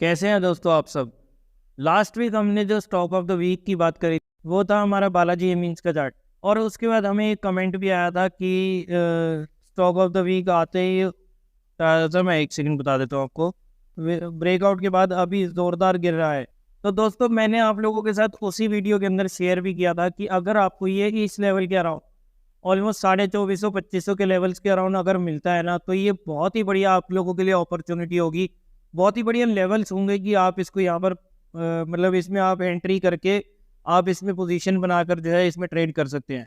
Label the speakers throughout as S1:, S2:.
S1: कैसे हैं दोस्तों आप सब। लास्ट वीक हमने जो स्टॉक ऑफ द वीक की बात करी वो था हमारा बालाजी एमीन्स का चार्ट। और उसके बाद हमें एक कमेंट भी आया था कि स्टॉक ऑफ द वीक आते ही सर मैं एक सेकंड बता देता हूँ आपको। ब्रेकआउट के बाद अभी ज़ोरदार गिर रहा है। तो दोस्तों मैंने आप लोगों के साथ उसी वीडियो के अंदर शेयर भी किया था कि अगर आपको ये इस लेवल के अराउंड ऑलमोस्ट 2400-2500 के लेवल्स के अराउंड अगर मिलता है ना, तो ये बहुत ही बढ़िया आप लोगों के लिए अपॉर्चुनिटी होगी। बहुत ही बढ़िया लेवल्स होंगे कि आप इसको यहाँ पर मतलब इसमें आप एंट्री करके आप इसमें पोजीशन बनाकर जो है इसमें ट्रेड कर सकते हैं।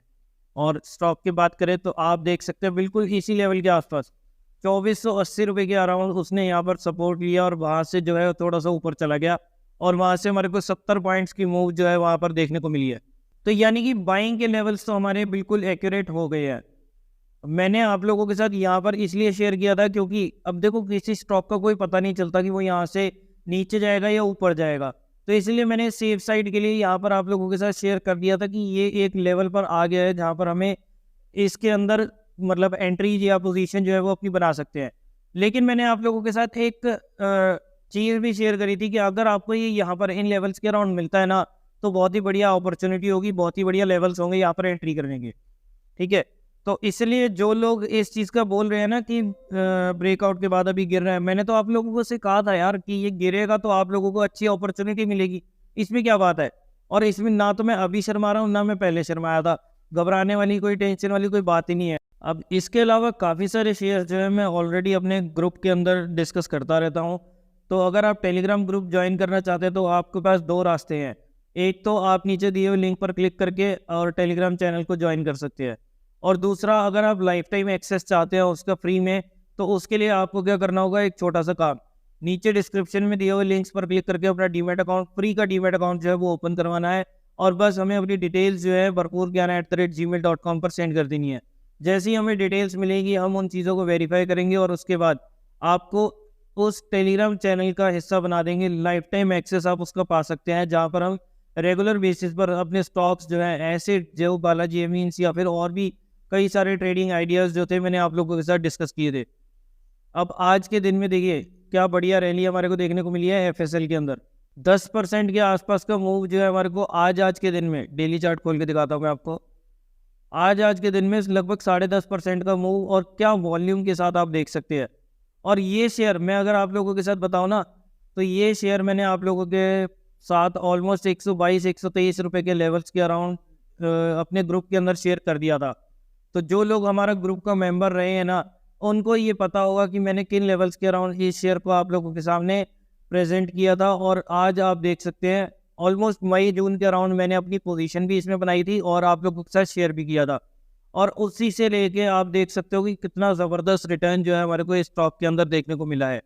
S1: और स्टॉक की बात करें तो आप देख सकते हैं बिल्कुल इसी लेवल के आसपास 2480 रुपये के अराउंड उसने यहाँ पर सपोर्ट लिया और वहाँ से जो है थोड़ा सा ऊपर चला गया और वहाँ से हमारे को 70 पॉइंट्स की मूव जो है वहाँ पर देखने को मिली है। तो यानी कि बाइंग के लेवल्स तो हमारे बिल्कुल एक्यूरेट हो गए हैं। मैंने आप लोगों के साथ यहाँ पर इसलिए शेयर किया था क्योंकि अब देखो किसी स्टॉक का कोई पता नहीं चलता कि वो यहाँ से नीचे जाएगा या ऊपर जाएगा। तो इसलिए मैंने सेफ साइड के लिए यहाँ पर आप लोगों के साथ शेयर कर दिया था कि ये एक लेवल पर आ गया है जहाँ पर हमें इसके अंदर मतलब एंट्री या पोजीशन जो है वो अपनी बना सकते हैं। लेकिन मैंने आप लोगों के साथ एक चीज़ भी शेयर करी थी कि अगर आपको ये यहाँ पर इन लेवल्स के अराउंड मिलता है ना, तो बहुत ही बढ़िया अपॉर्चुनिटी होगी, बहुत ही बढ़िया लेवल्स होंगे यहाँ पर एंट्री करने के। ठीक है, तो इसलिए जो लोग इस चीज़ का बोल रहे हैं ना कि ब्रेकआउट के बाद अभी गिर रहा है, मैंने तो आप लोगों को से कहा था यार कि ये गिरेगा तो आप लोगों को अच्छी अपॉर्चुनिटी मिलेगी। इसमें क्या बात है। और इसमें ना तो मैं अभी शर्मा रहा हूँ ना मैं पहले शर्माया था। घबराने वाली कोई टेंशन वाली कोई बात ही नहीं है। अब इसके अलावा काफ़ी सारे शेयर जो है मैं ऑलरेडी अपने ग्रुप के अंदर डिस्कस करता रहता हूँ। तो अगर आप टेलीग्राम ग्रुप ज्वाइन करना चाहते हैं तो आपके पास दो रास्ते हैं। एक तो आप नीचे दिए हुए लिंक पर क्लिक करके और टेलीग्राम चैनल को ज्वाइन कर सकते हैं, और दूसरा अगर आप लाइफ टाइम एक्सेस चाहते हैं उसका फ्री में, तो उसके लिए आपको क्या करना होगा, एक छोटा सा काम, नीचे डिस्क्रिप्शन में दिए हुए लिंक्स पर क्लिक करके अपना डीमैट अकाउंट, फ्री का डीमैट अकाउंट जो है वो ओपन करवाना है। और बस हमें अपनी डिटेल्स जो है भरपूरज्ञान@gmail.com पर सेंड कर देनी है। जैसे ही हमें डिटेल्स मिलेगी हम उन चीज़ों को वेरीफाई करेंगे और उसके बाद आपको उस टेलीग्राम चैनल का हिस्सा बना देंगे। लाइफ टाइम एक्सेस आप उसका पा सकते हैं, जहाँ पर हम रेगुलर बेसिस पर अपने स्टॉक्स जो है ऐसे जो बालाजी एमीन्स या फिर और भी कई सारे ट्रेडिंग आइडियाज़ जो थे मैंने आप लोगों के साथ डिस्कस किए थे। अब आज के दिन में देखिए क्या बढ़िया रैली हमारे को देखने को मिली है एफएसएल के अंदर। 10% के आसपास का मूव जो है हमारे को आज के दिन में, डेली चार्ट खोल के दिखाता हूँ मैं आपको, आज के दिन में लगभग 10.5% का मूव, और क्या वॉल्यूम के साथ आप देख सकते हैं। और ये शेयर मैं अगर आप लोगों के साथ बताऊँ ना, तो ये शेयर मैंने आप लोगों के साथ ऑलमोस्ट 122-123 रुपये के लेवल्स के अराउंड अपने ग्रुप के अंदर शेयर कर दिया था। तो जो लोग हमारा ग्रुप का मेंबर रहे हैं ना, उनको ये पता होगा कि मैंने किन लेवल्स के अराउंड इस शेयर को आप लोगों के सामने प्रेजेंट किया था। और आज आप देख सकते हैं ऑलमोस्ट मई जून के अराउंड मैंने अपनी पोजीशन भी इसमें बनाई थी और आप लोगों के साथ शेयर भी किया था। और उसी से लेके आप देख सकते हो कि कितना ज़बरदस्त रिटर्न जो है हमारे को इस स्टॉक के अंदर देखने को मिला है।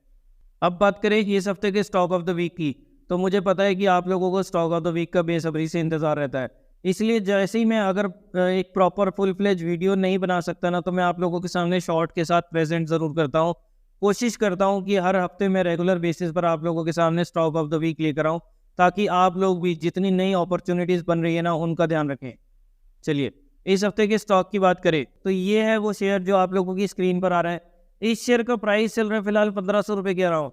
S1: अब बात करें इस हफ्ते के स्टॉक ऑफ द वीक की, तो मुझे पता है कि आप लोगों को स्टॉक ऑफ द वीक का बेसब्री से इंतज़ार रहता है। इसलिए जैसे ही मैं अगर एक प्रॉपर फुल फ्लेज वीडियो नहीं बना सकता ना, तो मैं आप लोगों के सामने शॉर्ट के साथ प्रेजेंट ज़रूर करता हूँ। कोशिश करता हूँ कि हर हफ्ते मैं रेगुलर बेसिस पर आप लोगों के सामने स्टॉक ऑफ द वीक लेकर आऊँ, ताकि आप लोग भी जितनी नई अपॉर्चुनिटीज़ बन रही है ना उनका ध्यान रखें। चलिए इस हफ्ते के स्टॉक की बात करें तो ये है वो शेयर जो आप लोगों की स्क्रीन पर आ रहा है। इस शेयर का प्राइस चल रहा है फिलहाल 1500 रुपये के अराउंड।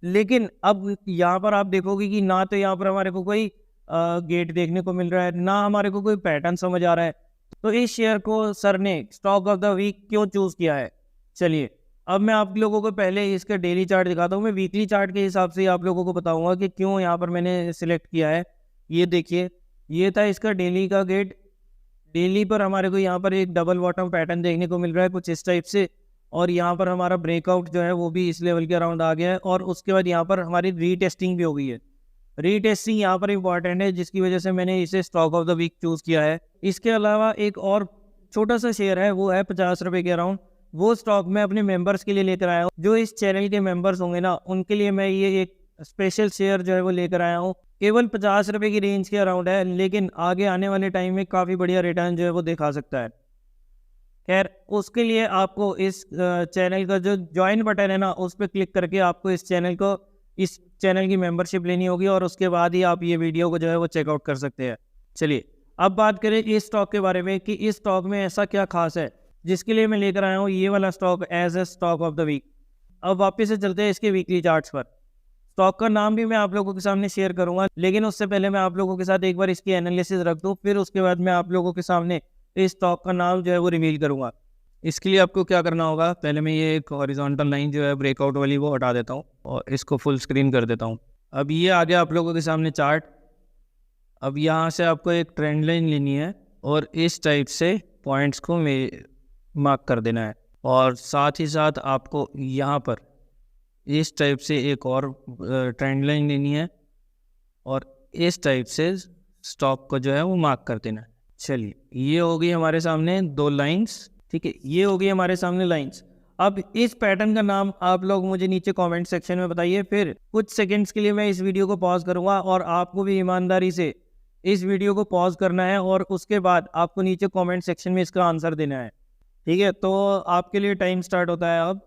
S1: लेकिन अब यहाँ पर आप देखोगे कि ना तो यहाँ पर हमारे को कोई गेट देखने को मिल रहा है, ना हमारे को कोई पैटर्न समझ आ रहा है। तो इस शेयर को सर ने स्टॉक ऑफ द वीक क्यों चूज़ किया है, चलिए अब मैं आप लोगों को पहले इसका डेली चार्ट दिखाता हूँ। मैं वीकली चार्ट के हिसाब से आप लोगों को बताऊंगा कि क्यों यहाँ पर मैंने सिलेक्ट किया है। ये देखिए, ये था इसका डेली का गेट। डेली पर हमारे को यहाँ पर एक डबल बॉटम पैटर्न देखने को मिल रहा है कुछ इस टाइप से, और यहाँ पर हमारा ब्रेकआउट जो है वो भी इस लेवल के अराउंड आ गया है। और उसके बाद यहाँ पर हमारी रीटेस्टिंग भी हो गई है। रीटेस्टिंग यहाँ पर इंपॉर्टेंट है, जिसकी वजह से मैंने इसे stock of the week choose किया है। इसके अलावा एक और छोटा सा शेयर है, वो है 50 रुपये के अराउंड। वो स्टॉक मैं अपने मेंबर्स के लिए लेकर आया हूँ। जो इस चैनल के मेंबर्स होंगे ना, उनके लिए मैं ये एक स्पेशल शेयर जो है वो लेकर आया हूँ। केवल 50 रुपये की रेंज के अराउंड है, लेकिन आगे आने वाले टाइम में काफ़ी बढ़िया रिटर्न जो है वो दिखा सकता है। खैर उसके लिए आपको इस चैनल का जो ज्वाइन बटन है ना, उस पर क्लिक करके आपको इस चैनल की मेंबरशिप लेनी होगी, और उसके बाद ही आप ये वीडियो को जो है वो चेकआउट कर सकते हैं। चलिए अब बात करें इस स्टॉक के बारे में कि इस स्टॉक में ऐसा क्या खास है जिसके लिए मैं लेकर आया हूँ ये वाला stock as a stock of the week. अब वापस से चलते हैं इसके वीकली चार्ट्स पर। स्टॉक का नाम भी मैं आप लोगों के सामने शेयर करूंगा, लेकिन उससे पहले मैं आप लोगों के साथ एक बार इसकी एनालिसिस रख दूं, फिर उसके बाद मैं आप लोगों के सामने इस स्टॉक का नाम जो है वो रिवील करूंगा। इसके लिए आपको क्या करना होगा, पहले मैं ये एक हॉरिजॉन्टल लाइन जो है ब्रेकआउट वाली वो हटा देता हूँ और इसको फुल स्क्रीन कर देता हूँ। अब ये आ गया आप लोगों के सामने चार्ट। अब यहाँ से आपको एक ट्रेंड लाइन लेनी है और इस टाइप से पॉइंट्स को मार्क कर देना है, और साथ ही साथ आपको यहाँ पर इस टाइप से एक और ट्रेंड लाइन लेनी है और इस टाइप से स्टॉक को जो है वो मार्क कर देना है। चलिए, ये हो गई हमारे सामने दो लाइंस, ठीक है, ये हो गई हमारे सामने लाइंस। अब इस पैटर्न का नाम आप लोग मुझे नीचे कमेंट सेक्शन में बताइए। फिर कुछ सेकंड्स के लिए मैं इस वीडियो को पॉज करूंगा और आपको भी ईमानदारी से इस वीडियो को पॉज करना है और उसके बाद आपको नीचे कमेंट सेक्शन में इसका आंसर देना है, ठीक है। तो आपके लिए टाइम स्टार्ट होता है अब।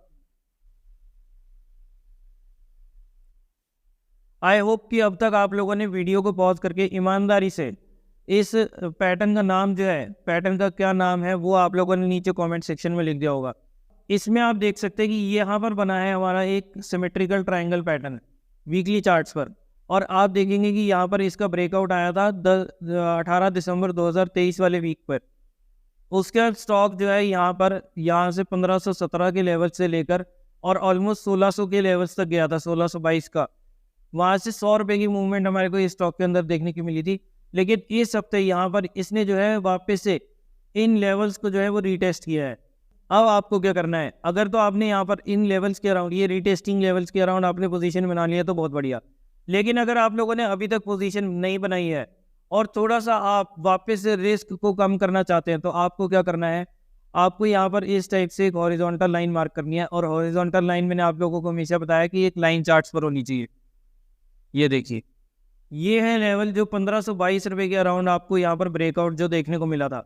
S1: आई होप कि अब तक आप लोगों ने वीडियो को पॉज करके ईमानदारी से इस पैटर्न का नाम जो है, पैटर्न का क्या नाम है, वो आप लोगों ने नीचे कमेंट सेक्शन में लिख दिया होगा। इसमें आप देख सकते हैं कि यहाँ पर बना है हमारा एक symmetrical triangle pattern weekly charts पर, और आप देखेंगे कि यहाँ पर इसका ब्रेकआउट आया था 18 दिसंबर 2023 वाले वीक पर। उसके बाद स्टॉक जो है यहाँ से 1517 के लेवल से लेकर और ऑलमोस्ट 1600 के लेवल्स तक गया था, 1622 का। वहाँ से 100 रुपये की मूवमेंट हमारे को इस स्टॉक के अंदर देखने की मिली थी। लेकिन इस हफ्ते यहाँ पर इसने जो है वापस से इन लेवल्स को जो है वो रीटेस्ट किया है। अब आपको क्या करना है, अगर तो आपने यहाँ पर इन लेवल्स के अराउंड, ये रीटेस्टिंग लेवल्स के अराउंड आपने पोजीशन बना लिया तो बहुत बढ़िया। लेकिन अगर आप लोगों ने अभी तक पोजीशन नहीं बनाई है और थोड़ा सा आप वापस से रिस्क को कम करना चाहते हैं, तो आपको क्या करना है, आपको यहाँ पर इस टाइप से एक हॉरिजॉन्टल लाइन मार्क करनी है। और हॉरिजॉन्टल लाइन मैंने आप लोगों को हमेशा बताया कि एक लाइन चार्ट्स पर होनी चाहिए। ये देखिए, ये है लेवल जो 1522 रुपये के अराउंड आपको यहाँ पर ब्रेकआउट जो देखने को मिला था।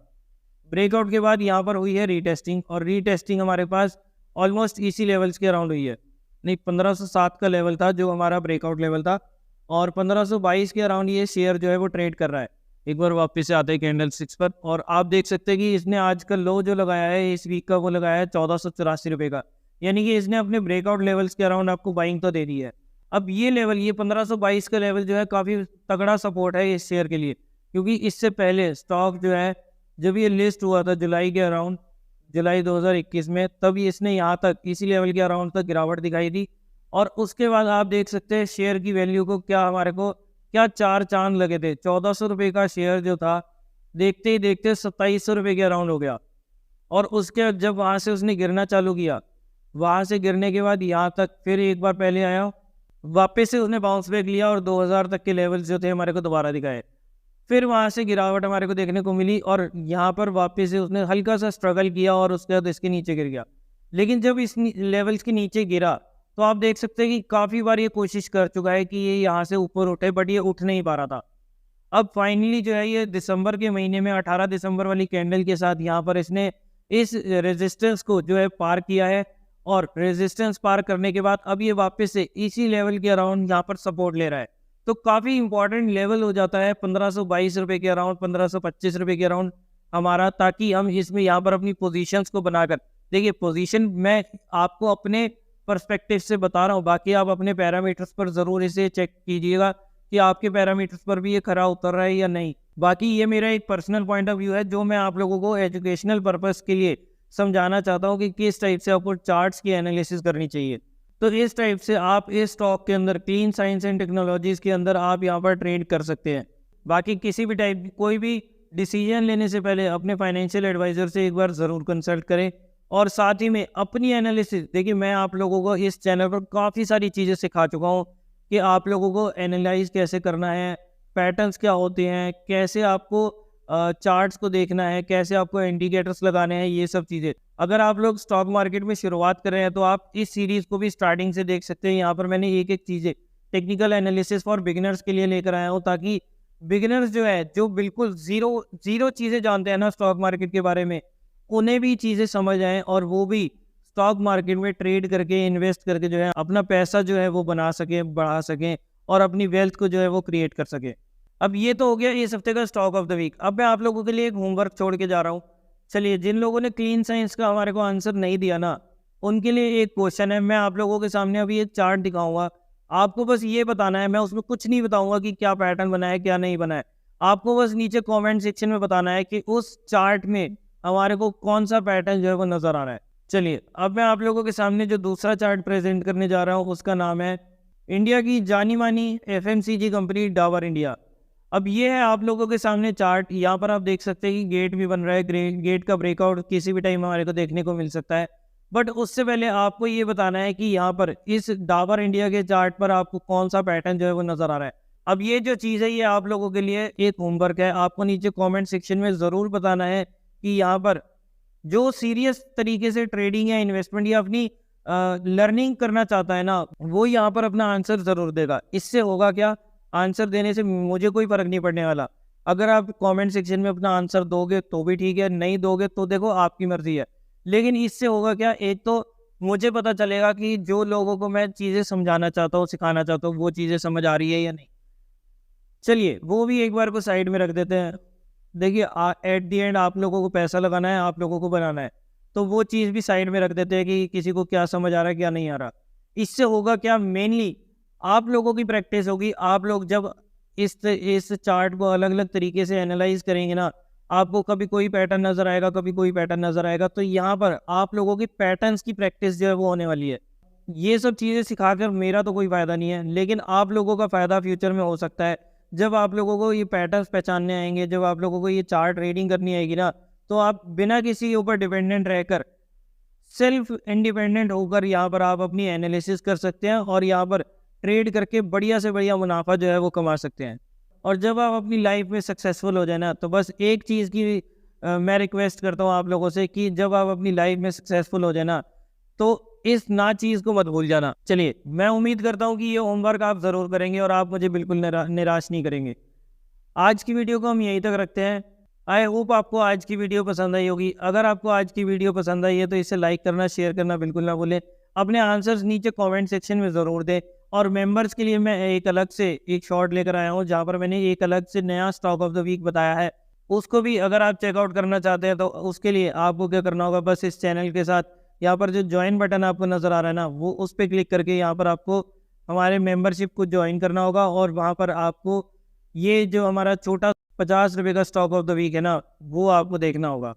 S1: ब्रेकआउट के बाद यहाँ पर हुई है रीटेस्टिंग, और रीटेस्टिंग हमारे पास ऑलमोस्ट इसी लेवल्स के अराउंड हुई है। नहीं, 1507 का लेवल था जो हमारा ब्रेकआउट लेवल था, और 1522 के अराउंड ये शेयर जो है वो ट्रेड कर रहा है। एक बार वापस से आते हैं कैंडल 6 पर, और आप देख सकते हैं कि इसने आज का लो जो लगाया है इस वीक का, वो लगाया है 1484 रुपये का। यानी कि इसने अपने ब्रेकआउट लेवल्स के अराउंड आपको बाइंग तो दे दी है। अब ये लेवल, ये 1522 का लेवल जो है काफ़ी तगड़ा सपोर्ट है इस शेयर के लिए, क्योंकि इससे पहले स्टॉक जो है जब ये लिस्ट हुआ था जुलाई के अराउंड, जुलाई 2021 में, तब इसने यहाँ तक इसी लेवल के अराउंड तक गिरावट दिखाई दी। और उसके बाद आप देख सकते हैं शेयर की वैल्यू को हमारे को क्या चार चांद लगे थे। 1400 रुपये का शेयर जो था, देखते ही देखते 2700 रुपये के अराउंड हो गया। और उसके जब वहाँ से उसने गिरना चालू किया, वहाँ से गिरने के बाद यहाँ तक फिर एक बार पहले आया, वापस से उसने बाउंस बैक लिया और 2000 तक के लेवल्स जो थे हमारे को दोबारा दिखाए। फिर वहाँ से गिरावट हमारे को देखने को मिली और यहाँ पर वापस से उसने हल्का सा स्ट्रगल किया और उसके बाद इसके नीचे गिर गया। लेकिन जब इस लेवल्स के नीचे गिरा तो आप देख सकते हैं कि काफ़ी बार ये कोशिश कर चुका है कि ये यहाँ से ऊपर उठे, बट ये उठ नहीं पा रहा था। अब फाइनली जो है ये दिसंबर के महीने में 18 दिसंबर वाली कैंडल के साथ यहाँ पर इसने इस रेजिस्टेंस को जो है पार किया है, और रेजिस्टेंस पार करने के बाद अब ये वापस से इसी लेवल के अराउंड यहाँ पर सपोर्ट ले रहा है। तो काफ़ी इंपॉर्टेंट लेवल हो जाता है 1522 रुपये के अराउंड, 1525 रुपये के अराउंड हमारा, ताकि हम इसमें यहाँ पर अपनी पोजीशंस को बनाकर, देखिए पोजीशन मैं आपको अपने पर्सपेक्टिव से बता रहा हूँ, बाकी आप अपने पैरामीटर्स पर ज़रूर इसे चेक कीजिएगा कि आपके पैरामीटर्स पर भी ये खरा उतर रहा है या नहीं। बाकी ये मेरा एक पर्सनल पॉइंट ऑफ व्यू है जो मैं आप लोगों को एजुकेशनल पर्पस के लिए समझाना चाहता हूँ कि किस टाइप से आपको चार्ट्स की एनालिसिस करनी चाहिए। तो इस टाइप से आप इस स्टॉक के अंदर, क्लीन साइंस एंड टेक्नोलॉजीज़ के अंदर आप यहाँ पर ट्रेड कर सकते हैं। बाकी किसी भी टाइप कोई भी डिसीजन लेने से पहले अपने फाइनेंशियल एडवाइज़र से एक बार ज़रूर कंसल्ट करें, और साथ ही में अपनी एनालिसिस, देखिए मैं आप लोगों को इस चैनल पर काफ़ी सारी चीज़ें सिखा चुका हूँ कि आप लोगों को एनालाइज कैसे करना है, पैटर्न्स क्या होते हैं, कैसे आपको चार्ट्स को देखना है, कैसे आपको इंडिकेटर्स लगाने हैं, ये सब चीज़ें। अगर आप लोग स्टॉक मार्केट में शुरुआत कर रहे हैं तो आप इस सीरीज़ को भी स्टार्टिंग से देख सकते हैं। यहाँ पर मैंने एक एक चीज़ें टेक्निकल एनालिसिस फॉर बिगिनर्स के लिए लेकर आया हूँ, ताकि बिगिनर्स जो है, जो बिल्कुल ज़ीरो चीज़ें जानते हैं ना स्टॉक मार्केट के बारे में, उन्हें भी चीज़ें समझ आएँ और वो भी स्टॉक मार्केट में ट्रेड करके, इन्वेस्ट करके जो है अपना पैसा जो है वो बना सकें, बढ़ा सकें, और अपनी वेल्थ को जो है वो क्रिएट कर सकें। अब ये तो हो गया इस हफ्ते का स्टॉक ऑफ द वीक। अब मैं आप लोगों के लिए एक होमवर्क छोड़ के जा रहा हूँ। चलिए, जिन लोगों ने क्लीन साइंस का हमारे को आंसर नहीं दिया ना, उनके लिए एक क्वेश्चन है। मैं आप लोगों के सामने अभी एक चार्ट दिखाऊंगा, आपको बस ये बताना है, मैं उसमें कुछ नहीं बताऊंगा कि क्या पैटर्न बना है क्या नहीं बना है। आपको बस नीचे कमेंट सेक्शन में बताना है कि उस चार्ट में हमारे को कौन सा पैटर्न जो है वो नज़र आ रहा है। चलिए, अब मैं आप लोगों के सामने जो दूसरा चार्ट प्रेजेंट करने जा रहा हूँ उसका नाम है इंडिया की जानी मानी FMCG कंपनी डाबर इंडिया। अब ये है आप लोगों के सामने चार्ट। यहाँ पर आप देख सकते हैं कि गेट भी बन रहा है, गेट का ब्रेकआउट किसी भी टाइम हमारे को देखने को मिल सकता है। बट उससे पहले आपको ये बताना है कि यहाँ पर इस डाबर इंडिया के चार्ट पर आपको कौन सा पैटर्न जो है वो नजर आ रहा है। अब ये जो चीज़ है ये आप लोगों के लिए एक होमवर्क है। आपको नीचे कमेंट सेक्शन में ज़रूर बताना है कि यहाँ पर जो सीरियस तरीके से ट्रेडिंग या इन्वेस्टमेंट या अपनी लर्निंग करना चाहता है ना, वो यहाँ पर अपना आंसर ज़रूर देगा। इससे होगा क्या, आंसर देने से मुझे कोई फ़र्क नहीं पड़ने वाला। अगर आप कमेंट सेक्शन में अपना आंसर दोगे तो भी ठीक है, नहीं दोगे तो देखो आपकी मर्ज़ी है। लेकिन इससे होगा क्या, एक तो मुझे पता चलेगा कि जो लोगों को मैं चीज़ें समझाना चाहता हूँ, सिखाना चाहता हूँ, वो चीज़ें समझ आ रही है या नहीं। चलिए, वो भी एक बार को साइड में रख देते हैं। देखिए, एट द एंड आप लोगों को पैसा लगाना है, आप लोगों को बनाना है, तो वो चीज़ भी साइड में रख देते हैं कि किसी को क्या समझ आ रहा है क्या नहीं आ रहा। इससे होगा क्या, मेनली आप लोगों की प्रैक्टिस होगी। आप लोग जब इस चार्ट को अलग अलग तरीके से एनालाइज करेंगे ना, आपको कभी कोई पैटर्न नजर आएगा, कभी कोई पैटर्न नजर आएगा, तो यहाँ पर आप लोगों की पैटर्न्स की प्रैक्टिस जो है वो होने वाली है। ये सब चीज़ें सिखाकर मेरा तो कोई फ़ायदा नहीं है, लेकिन आप लोगों का फ़ायदा फ्यूचर में हो सकता है। जब आप लोगों को ये पैटर्न्स पहचानने आएंगे, जब आप लोगों को ये चार्ट रीडिंग करनी आएगी ना, तो आप बिना किसी के ऊपर डिपेंडेंट रहकर सेल्फ इंडिपेंडेंट होकर यहाँ पर आप अपनी एनालिसिस कर सकते हैं और यहाँ पर ट्रेड करके बढ़िया से बढ़िया मुनाफा जो है वो कमा सकते हैं। और जब आप अपनी लाइफ में सक्सेसफुल हो जाए ना, तो बस एक चीज़ की मैं रिक्वेस्ट करता हूँ आप लोगों से कि जब आप अपनी लाइफ में सक्सेसफुल हो जाए ना, तो इस ना चीज़ को मत भूल जाना। चलिए, मैं उम्मीद करता हूँ कि ये होमवर्क आप ज़रूर करेंगे और आप मुझे बिल्कुल निराश नहीं करेंगे। आज की वीडियो को हम यहीं तक रखते हैं। आई होप आपको आज की वीडियो पसंद आई होगी। अगर आपको आज की वीडियो पसंद आई है तो इसे लाइक करना, शेयर करना बिल्कुल ना भूलें। अपने आंसर्स नीचे कमेंट सेक्शन में ज़रूर दें। और मेंबर्स के लिए मैं एक अलग से एक शॉर्ट लेकर आया हूँ जहाँ पर मैंने एक अलग से नया स्टॉक ऑफ द वीक बताया है। उसको भी अगर आप चेकआउट करना चाहते हैं तो उसके लिए आपको क्या करना होगा, बस इस चैनल के साथ यहाँ पर जो ज्वाइन बटन आपको नज़र आ रहा है ना, वो उस पर क्लिक करके यहाँ पर आपको हमारे मेंबरशिप को ज्वाइन करना होगा। और वहाँ पर आपको ये जो हमारा छोटा 50 रुपये का स्टॉक ऑफ द वीक है ना, वो आपको देखना होगा।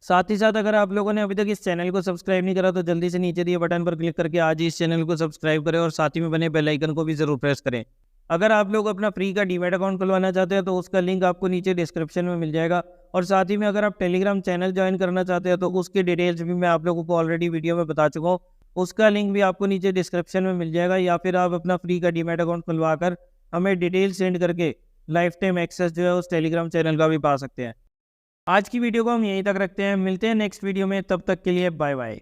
S1: साथ ही साथ अगर आप लोगों ने अभी तक इस चैनल को सब्सक्राइब नहीं करा तो जल्दी से नीचे दिए बटन पर क्लिक करके आज ही इस चैनल को सब्सक्राइब करें और साथ ही में बने बेल आइकन को भी ज़रूर प्रेस करें। अगर आप लोग अपना फ्री का डीमैट अकाउंट खुलवाना चाहते हैं तो उसका लिंक आपको नीचे डिस्क्रिप्शन में मिल जाएगा। और साथ ही में अगर आप टेलीग्राम चैनल ज्वाइन करना चाहते हैं तो उसकी डिटेल्स भी मैं आप लोगों को ऑलरेडी वीडियो में बता चुका हूँ। उसका लिंक भी आपको नीचे डिस्क्रिप्शन में मिल जाएगा, या फिर आप अपना फ्री का डीमैट अकाउंट खुलवा कर हमें डिटेल सेंड करके लाइफ टाइम एक्सेस जो है उस टेलीग्राम चैनल का भी पा सकते हैं। आज की वीडियो को हम यहीं तक रखते हैं, मिलते हैं नेक्स्ट वीडियो में, तब तक के लिए बाय बाय।